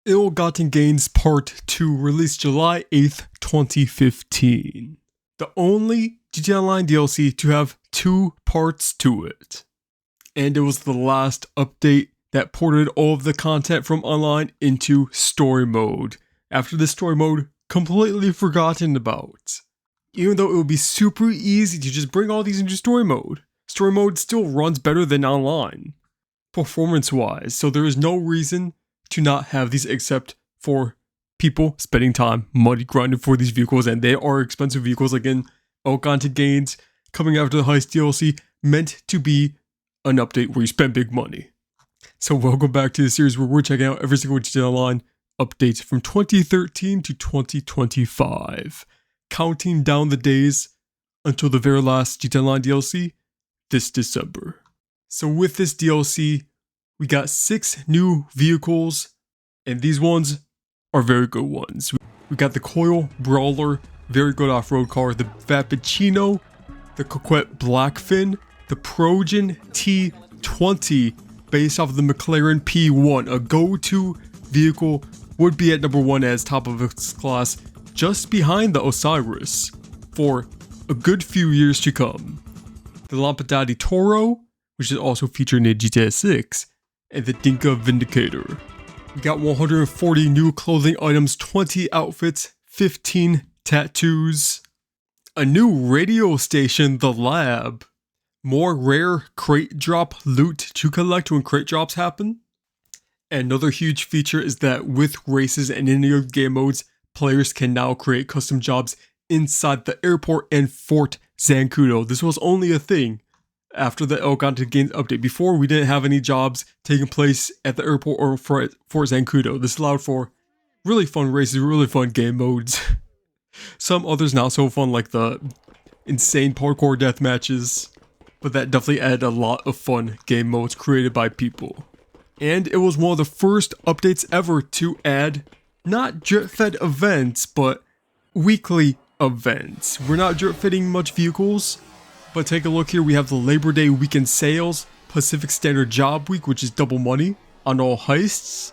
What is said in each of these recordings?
Ill-Gotten Gains Part 2, released July 8th, 2015. The only GTA Online DLC to have 2 parts to it. And it was the last update that ported all of the content from online into story mode. After this story mode, completely forgotten about. Even though it would be super easy to just bring all these into story mode. Story mode still runs better than online, performance-wise, so there is no reason to not have these except for people spending time money grinding for these vehicles, and they are expensive vehicles. Again, Ill-Gotten Gains coming after the Heist DLC, meant to be an update where you spend big money. So welcome back to the series where we're checking out every single GTA Online update from 2013 to 2025, counting down the days until the very last GTA Online DLC this December. So with this DLC, we got 6 new vehicles, and these ones are very good ones. We got the Coil Brawler, very good off-road car, the Vappuccino, the Coquette Blackfin, the Progen T20, based off of the McLaren P1, a go-to vehicle, would be at number 1 as top of its class, just behind the Osiris, for a good few years to come. The Lampadati Toro, which is also featured in GTA 6, and the Dinka Vindicator. We got 140 new clothing items, 20 outfits, 15 tattoos, a new radio station, The Lab, more rare crate drop loot to collect when crate drops happen. And another huge feature is that with races and any other game modes, players can now create custom jobs inside the airport and Fort Zancudo. This was only a thing after the Ill-Gotten Gains update. Before, we didn't have any jobs taking place at the airport or Fort Zancudo. This allowed for really fun races, really fun game modes. Some others not so fun, like the insane parkour death matches, but that definitely added a lot of fun game modes created by people. And it was one of the first updates ever to add not drip-fed events, but weekly events. We're not drip-fitting much vehicles, but take a look here. We have the Labor Day weekend sales, Pacific Standard Job Week, which is double money on all heists,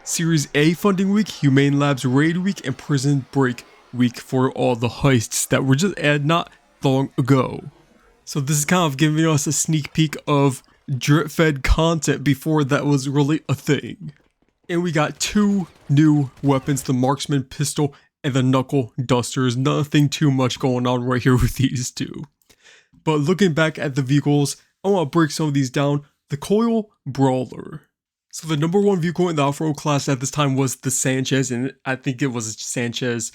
Series A funding week, Humane Labs Raid Week, and Prison Break Week for all the heists that were just added not long ago. So this is kind of giving us a sneak peek of drip-fed content before that was really a thing. And we got 2 new weapons, the Marksman Pistol and the Knuckle Dusters. Nothing too much going on right here with these two. But looking back at the vehicles, I want to break some of these down. The Coil Brawler. So the number 1 vehicle in the off-road class at this time was the Sanchez, and I think it was Sanchez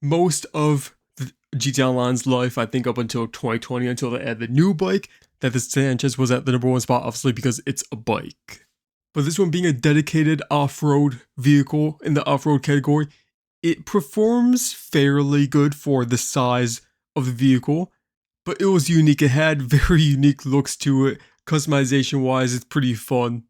most of the GTA Online's life, I think up until 2020, until they added the new bike, that the Sanchez was at the number 1 spot, obviously because it's a bike. But this one being a dedicated off-road vehicle in the off-road category, it performs fairly good for the size of the vehicle. But it was unique. It had very unique looks to it. Customization wise, it's pretty fun.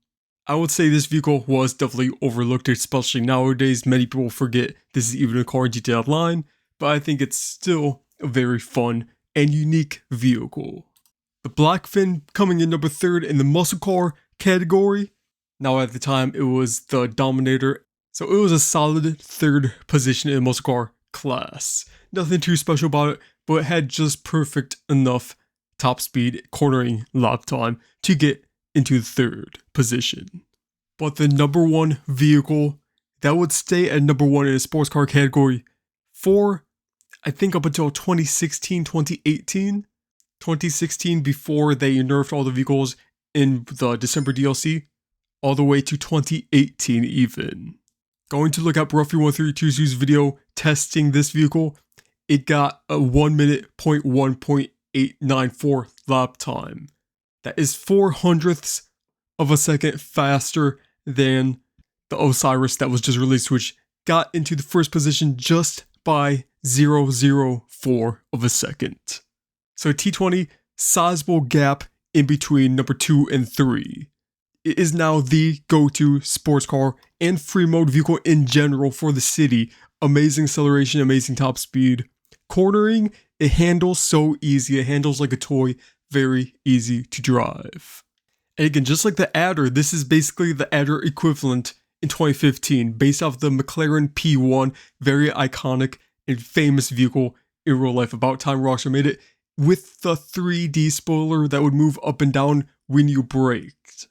I would say this vehicle was definitely overlooked, especially nowadays. Many people forget this is even a car in GTA Online, but I think it's still a very fun and unique vehicle. The Blackfin coming in number 3rd in the muscle car category. Now at the time it was the Dominator, so it was a solid 3rd position in the muscle car class. Nothing too special about it, but it had just perfect enough top speed, cornering lap time to get into the 3rd position. But the number 1 vehicle that would stay at number 1 in the sports car category for, I think, up until 2016, 2018. 2016 before they nerfed all the vehicles in the December DLC, all the way to 2018 even. Going to look at Ruffy1322's video testing this vehicle. It got a 1 minute 0.1.894 lap time. That is 0.04 of a second faster than the Osiris that was just released, which got into the 1st position just by 0.004 of a second. So T20, sizable gap in between number 2 and 3. It is now the go-to sports car and free mode vehicle in general for the city. Amazing acceleration, amazing top speed. Cornering, it handles so easy. It handles like a toy, very easy to drive. And again, just like the Adder, this is basically the Adder equivalent in 2015 based off the McLaren P1, very iconic and famous vehicle in real life. About time Rockstar made it with the 3D spoiler that would move up and down when you braked.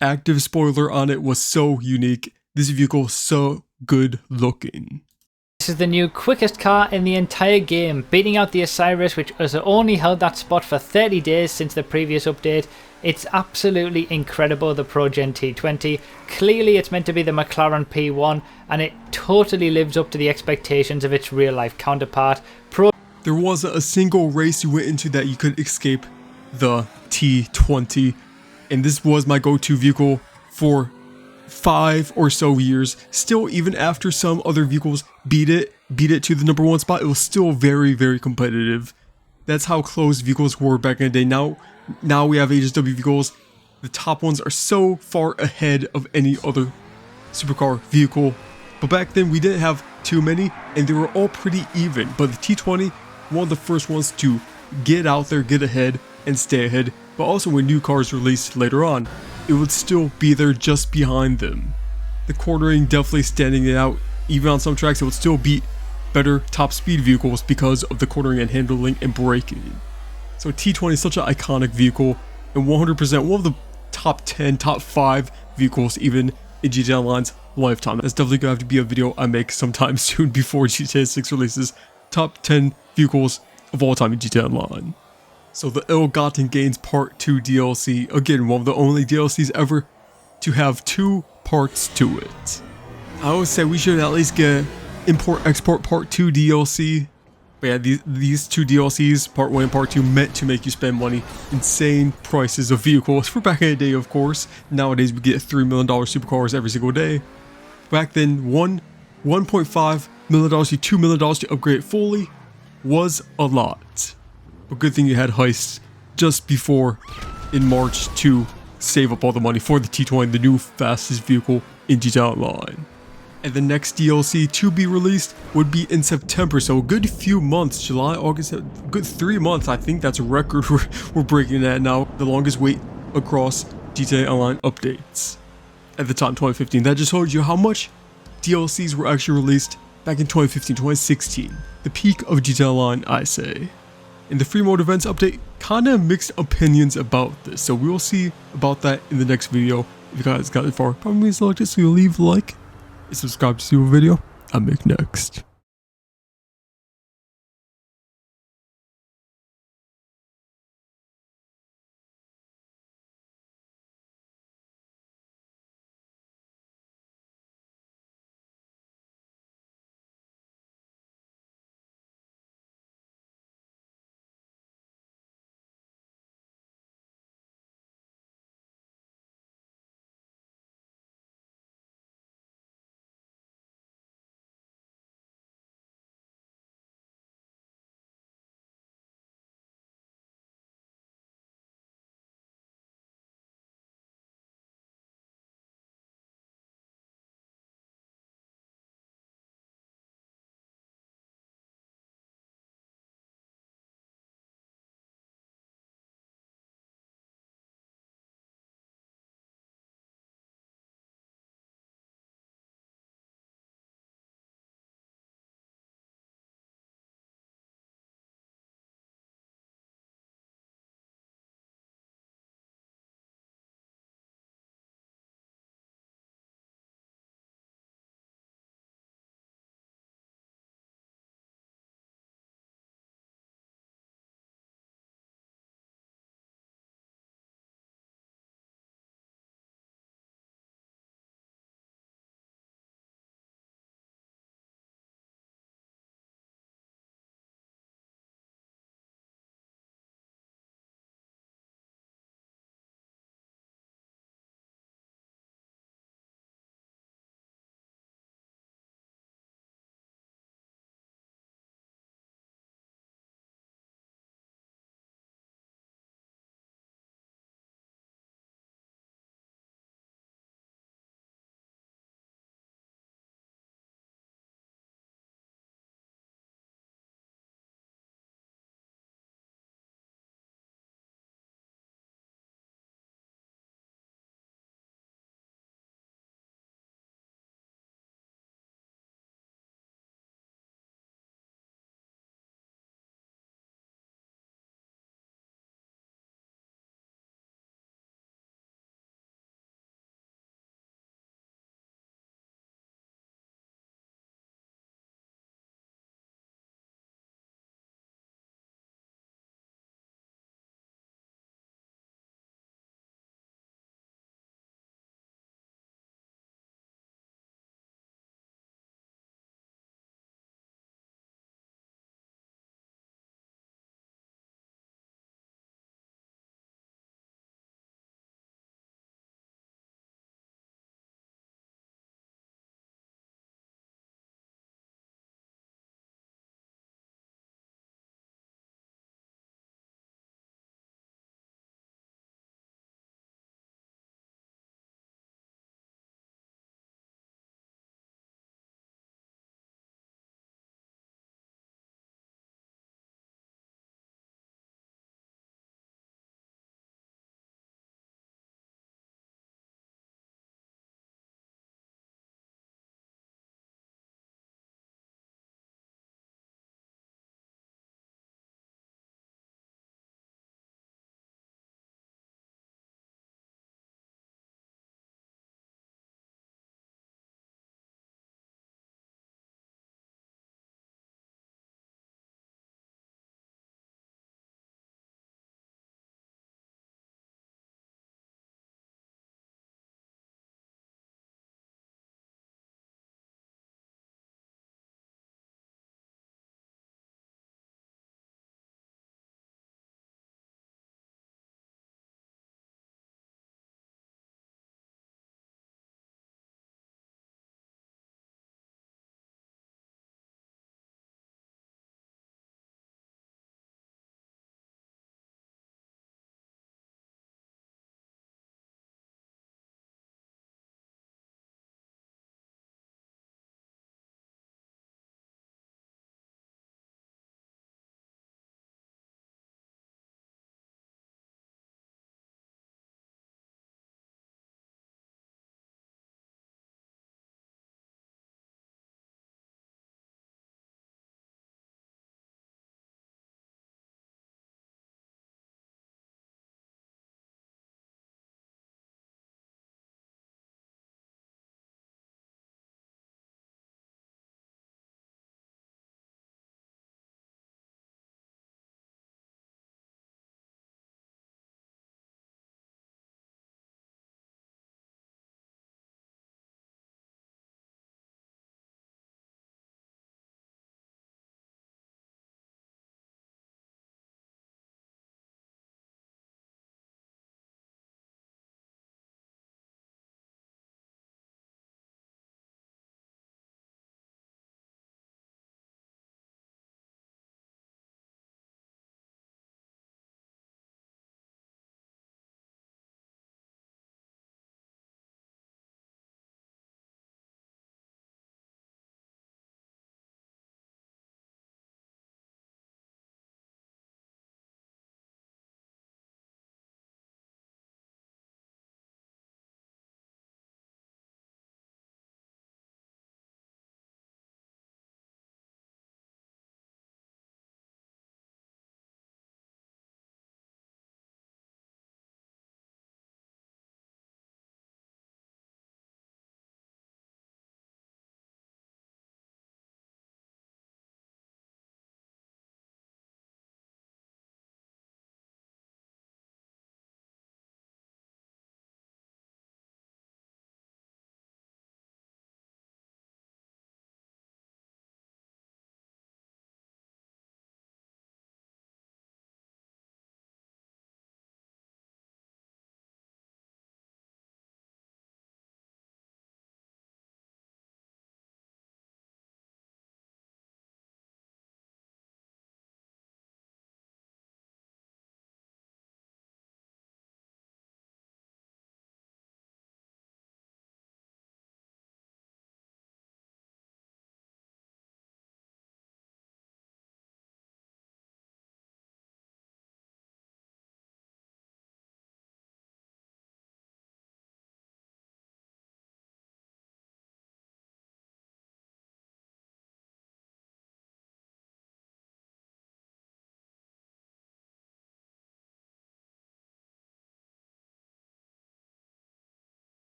Active spoiler on it was so unique. This vehicle so good looking. This is the new quickest car in the entire game, beating out the Osiris, which has only held that spot for 30 days since the previous update. It's absolutely incredible, the Progen T20. Clearly it's meant to be the McLaren P1, and it totally lives up to the expectations of its real life counterpart. There wasn't a single race you went into that you could escape the T20, and this was my go-to vehicle for 5 or so years. Still, even after some other vehicles beat it to the #1 spot, it was still very, very competitive. That's how close vehicles were back in the day. Now we have HSW vehicles. The top ones are so far ahead of any other supercar vehicle. But back then we didn't have too many, and they were all pretty even. But the T20, one of the first ones to get out there, get ahead, and stay ahead. But also when new cars released later on, it would still be there just behind them. The quartering definitely standing it out. Even on some tracks, it would still beat better top speed vehicles because of the quartering and handling and braking. So T20 is such an iconic vehicle, and 100% one of the top 10, top 5 vehicles even in GTA Online's lifetime. That's definitely gonna have to be a video I make sometime soon before GTA 6 releases. Top 10 vehicles of all time in GTA Online. So the Ill-Gotten Gains Part 2 DLC, again one of the only DLCs ever to have 2 parts to it. I always say we should at least get Import-Export Part 2 DLC. But yeah, these 2 DLCs, Part 1 and Part 2, meant to make you spend money. Insane prices of vehicles for back in the day, of course. Nowadays we get $3 million supercars every single day. Back then, $1.5 million to $2 million to upgrade it fully was a lot. But good thing you had heists just before in March to save up all the money for the T20, the new fastest vehicle in GTA Online. And the next DLC to be released would be in September, so a good few months, July, August, a good 3 months. I think that's a record we're breaking that now, the longest wait across GTA Online updates. At the time, 2015, that just told you how much DLCs were actually released back in 2015, 2016. The peak of GTA Online, I say. In the free mode events update, kinda mixed opinions about this, so we will see about that in the next video. If you guys got it far, probably means like this, so you'll leave a like and subscribe to see what video I make next.